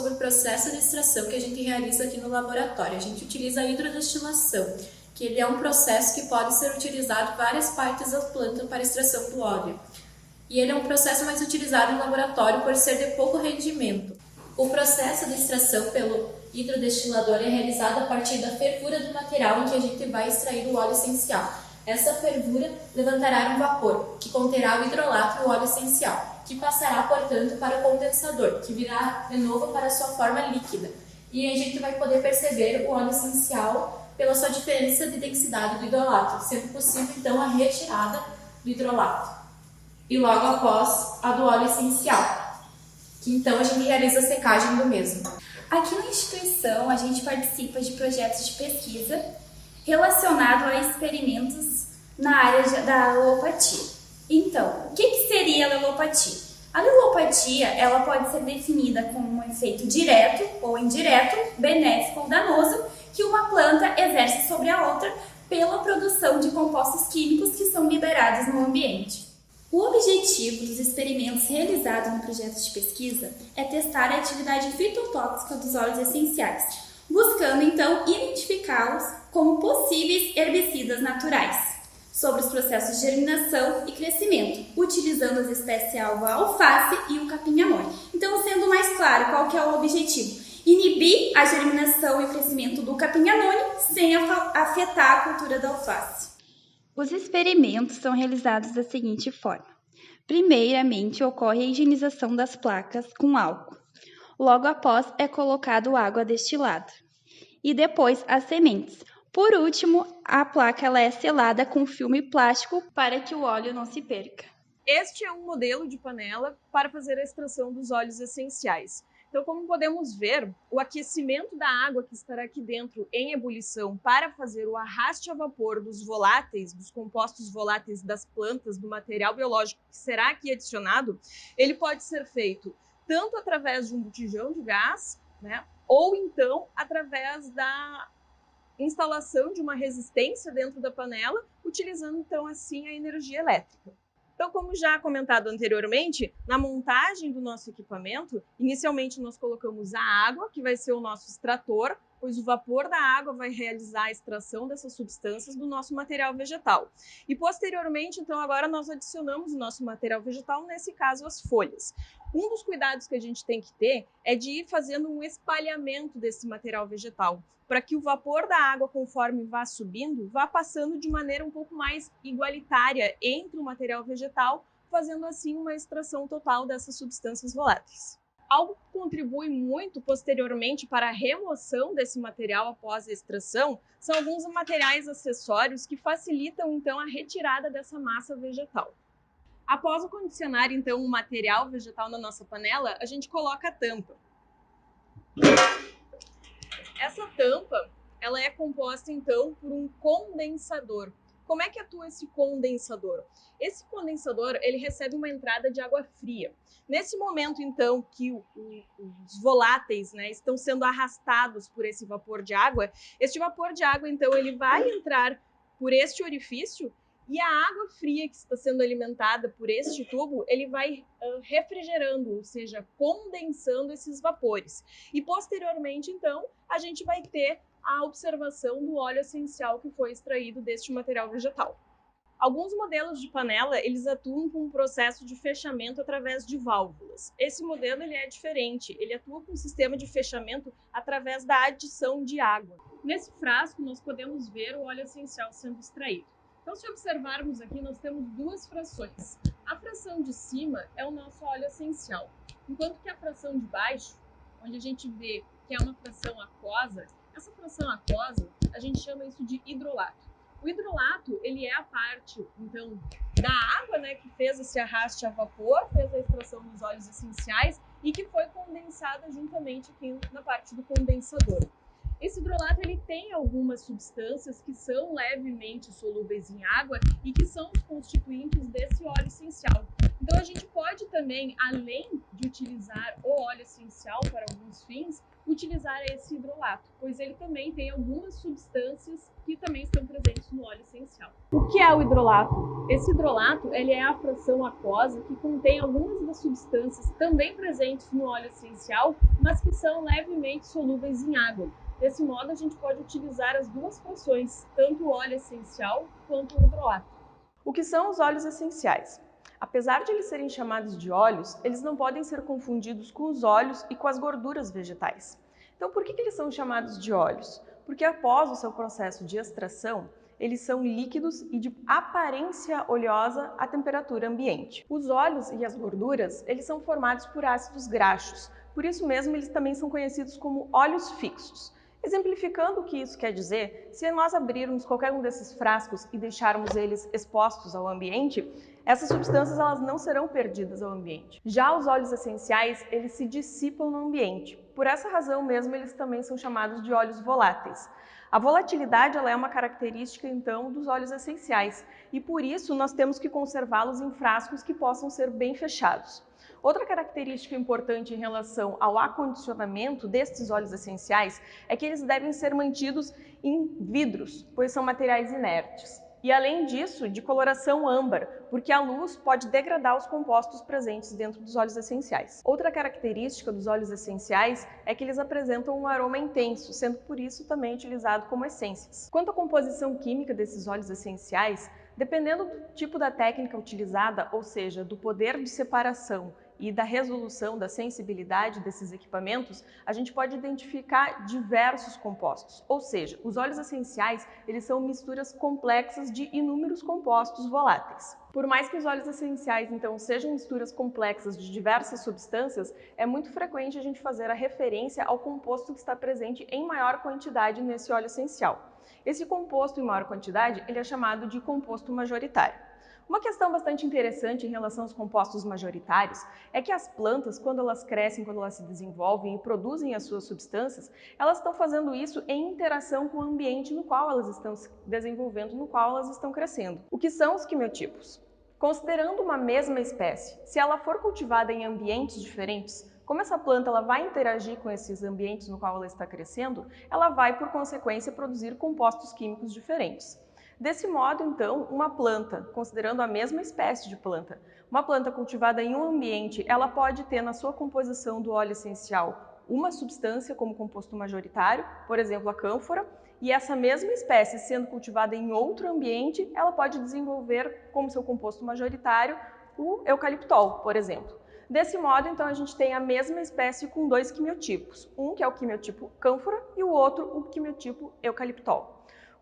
sobre o processo de extração que a gente realiza aqui no laboratório. A gente utiliza a hidrodestilação, que ele é um processo que pode ser utilizado em várias partes da planta para extração do óleo. E ele é um processo mais utilizado no laboratório por ser de pouco rendimento. O processo de extração pelo hidrodestilador é realizado a partir da fervura do material em que a gente vai extrair o óleo essencial. Essa fervura levantará um vapor, que conterá o hidrolato e o óleo essencial, que passará, portanto, para o condensador, que virá de novo para a sua forma líquida. E a gente vai poder perceber o óleo essencial pela sua diferença de densidade do hidrolato, sendo possível, então, a retirada do hidrolato. E logo após, a do óleo essencial, que então a gente realiza a secagem do mesmo. Aqui na instituição, a gente participa de projetos de pesquisa relacionados a experimentos na área da alopatia. Então, o que seria a alopatia? A alopatia, ela pode ser definida como um efeito direto ou indireto, benéfico ou danoso, que uma planta exerce sobre a outra pela produção de compostos químicos que são liberados no ambiente. O objetivo dos experimentos realizados no projeto de pesquisa é testar a atividade fitotóxica dos óleos essenciais, buscando então identificá-los como possíveis herbicidas naturais, sobre os processos de germinação e crescimento, utilizando as espécies-alvo a alface e o capim-anões. Então, sendo mais claro, qual que é o objetivo? Inibir a germinação e o crescimento do capim-anões sem afetar a cultura da alface. Os experimentos são realizados da seguinte forma. Primeiramente, ocorre a higienização das placas com álcool. Logo após, é colocado água destilada. E depois, as sementes. Por último, a placa ela é selada com filme plástico para que o óleo não se perca. Este é um modelo de panela para fazer a extração dos óleos essenciais. Então, como podemos ver, o aquecimento da água que estará aqui dentro em ebulição para fazer o arraste a vapor dos voláteis, dos compostos voláteis das plantas, do material biológico que será aqui adicionado, ele pode ser feito tanto através de um botijão de gás, né, ou então através da instalação de uma resistência dentro da panela, utilizando então assim a energia elétrica. Então, como já comentado anteriormente, na montagem do nosso equipamento, inicialmente nós colocamos a água, que vai ser o nosso extrator, pois o vapor da água vai realizar a extração dessas substâncias do nosso material vegetal. E posteriormente, então, agora nós adicionamos o nosso material vegetal, nesse caso as folhas. Um dos cuidados que a gente tem que ter é de ir fazendo um espalhamento desse material vegetal, para que o vapor da água, conforme vá subindo, vá passando de maneira um pouco mais igualitária entre o material vegetal, fazendo assim uma extração total dessas substâncias voláteis. Algo que contribui muito posteriormente para a remoção desse material após a extração são alguns materiais acessórios que facilitam então a retirada dessa massa vegetal. Após condicionar então o material vegetal na nossa panela, a gente coloca a tampa. Essa tampa, ela é composta então por um condensador. Como é que atua esse condensador? Esse condensador, ele recebe uma entrada de água fria. Nesse momento, então, que os voláteis, né, estão sendo arrastados por esse vapor de água, este vapor de água, então, ele vai entrar por este orifício e a água fria que está sendo alimentada por este tubo, ele vai refrigerando, ou seja, condensando esses vapores. E posteriormente, então, a gente vai ter a observação do óleo essencial que foi extraído deste material vegetal. Alguns modelos de panela, eles atuam com um processo de fechamento através de válvulas. Esse modelo ele é diferente, ele atua com um sistema de fechamento através da adição de água. Nesse frasco, nós podemos ver o óleo essencial sendo extraído. Então, se observarmos aqui, nós temos duas frações. A fração de cima é o nosso óleo essencial, enquanto que a fração de baixo, onde a gente vê que é uma fração aquosa, essa fração aquosa, a gente chama isso de hidrolato. O hidrolato, ele é a parte, então, da água, né, que fez esse arraste a vapor, fez a extração dos óleos essenciais e que foi condensada juntamente aqui na parte do condensador. Esse hidrolato ele tem algumas substâncias que são levemente solúveis em água e que são os constituintes desse óleo essencial. Então a gente pode também, além de utilizar o óleo essencial para alguns fins, utilizar esse hidrolato, pois ele também tem algumas substâncias que também estão presentes no óleo essencial. O que é o hidrolato? Esse hidrolato ele é a fração aquosa que contém algumas das substâncias também presentes no óleo essencial, mas que são levemente solúveis em água. Desse modo, a gente pode utilizar as duas frações, tanto o óleo essencial quanto o hidrolato. O que são os óleos essenciais? Apesar de eles serem chamados de óleos, eles não podem ser confundidos com os óleos e com as gorduras vegetais. Então, por que eles são chamados de óleos? Porque após o seu processo de extração, eles são líquidos e de aparência oleosa à temperatura ambiente. Os óleos e as gorduras, eles são formados por ácidos graxos, por isso mesmo eles também são conhecidos como óleos fixos. Exemplificando o que isso quer dizer, se nós abrirmos qualquer um desses frascos e deixarmos eles expostos ao ambiente, essas substâncias elas não serão perdidas ao ambiente. Já os óleos essenciais, eles se dissipam no ambiente. Por essa razão mesmo, eles também são chamados de óleos voláteis. A volatilidade ela é uma característica, então, dos óleos essenciais e, por isso, nós temos que conservá-los em frascos que possam ser bem fechados. Outra característica importante em relação ao acondicionamento destes óleos essenciais é que eles devem ser mantidos em vidros, pois são materiais inertes. E além disso, de coloração âmbar, porque a luz pode degradar os compostos presentes dentro dos óleos essenciais. Outra característica dos óleos essenciais é que eles apresentam um aroma intenso, sendo por isso também utilizado como essências. Quanto à composição química desses óleos essenciais, dependendo do tipo da técnica utilizada, ou seja, do poder de separação e da resolução, da sensibilidade desses equipamentos, a gente pode identificar diversos compostos. Ou seja, os óleos essenciais, eles são misturas complexas de inúmeros compostos voláteis. Por mais que os óleos essenciais, então, sejam misturas complexas de diversas substâncias, é muito frequente a gente fazer a referência ao composto que está presente em maior quantidade nesse óleo essencial. Esse composto em maior quantidade, ele é chamado de composto majoritário. Uma questão bastante interessante em relação aos compostos majoritários é que as plantas, quando elas crescem, quando elas se desenvolvem e produzem as suas substâncias, elas estão fazendo isso em interação com o ambiente no qual elas estão se desenvolvendo, no qual elas estão crescendo. O que são os quimiotipos? Considerando uma mesma espécie, se ela for cultivada em ambientes diferentes, como essa planta ela vai interagir com esses ambientes no qual ela está crescendo, ela vai, por consequência, produzir compostos químicos diferentes. Desse modo, então, uma planta, considerando a mesma espécie de planta, uma planta cultivada em um ambiente, ela pode ter na sua composição do óleo essencial uma substância como composto majoritário, por exemplo, a cânfora, e essa mesma espécie, sendo cultivada em outro ambiente, ela pode desenvolver como seu composto majoritário o eucaliptol, por exemplo. Desse modo, então, a gente tem a mesma espécie com dois quimiotipos, um que é o quimiotipo cânfora e o outro o quimiotipo eucaliptol.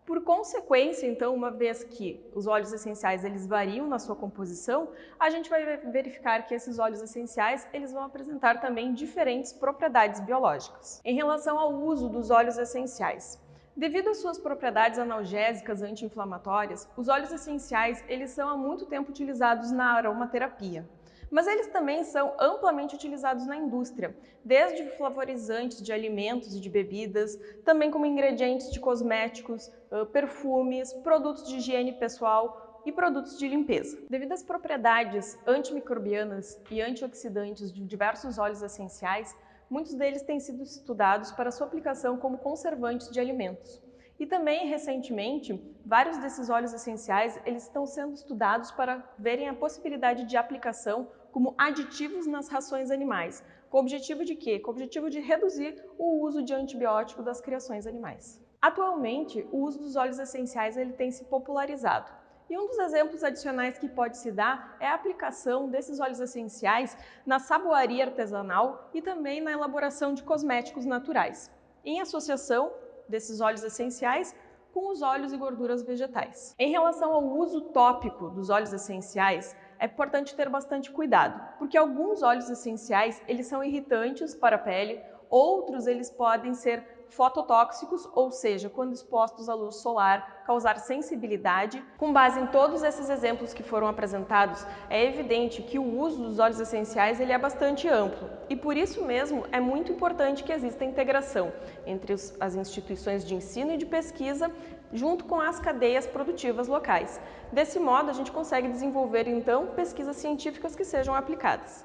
Por consequência, então, uma vez que os óleos essenciais eles variam na sua composição, a gente vai verificar que esses óleos essenciais eles vão apresentar também diferentes propriedades biológicas. Em relação ao uso dos óleos essenciais, devido às suas propriedades analgésicas anti-inflamatórias, os óleos essenciais eles são há muito tempo utilizados na aromaterapia. Mas eles também são amplamente utilizados na indústria, desde flavorizantes de alimentos e de bebidas, também como ingredientes de cosméticos, perfumes, produtos de higiene pessoal e produtos de limpeza. Devido às propriedades antimicrobianas e antioxidantes de diversos óleos essenciais, muitos deles têm sido estudados para sua aplicação como conservantes de alimentos. E também, recentemente, vários desses óleos essenciais eles estão sendo estudados para verem a possibilidade de aplicação como aditivos nas rações animais. Com o objetivo de quê? Com o objetivo de reduzir o uso de antibiótico das criações animais. Atualmente, o uso dos óleos essenciais ele tem se popularizado. E um dos exemplos adicionais que pode se dar é a aplicação desses óleos essenciais na saboaria artesanal e também na elaboração de cosméticos naturais, em associação desses óleos essenciais com os óleos e gorduras vegetais. Em relação ao uso tópico dos óleos essenciais, é importante ter bastante cuidado, porque alguns óleos essenciais eles são irritantes para a pele, outros eles podem ser fototóxicos, ou seja, quando expostos à luz solar, causar sensibilidade. Com base em todos esses exemplos que foram apresentados, é evidente que o uso dos óleos essenciais ele é bastante amplo e por isso mesmo é muito importante que exista integração entre as instituições de ensino e de pesquisa junto com as cadeias produtivas locais. Desse modo, a gente consegue desenvolver então pesquisas científicas que sejam aplicadas.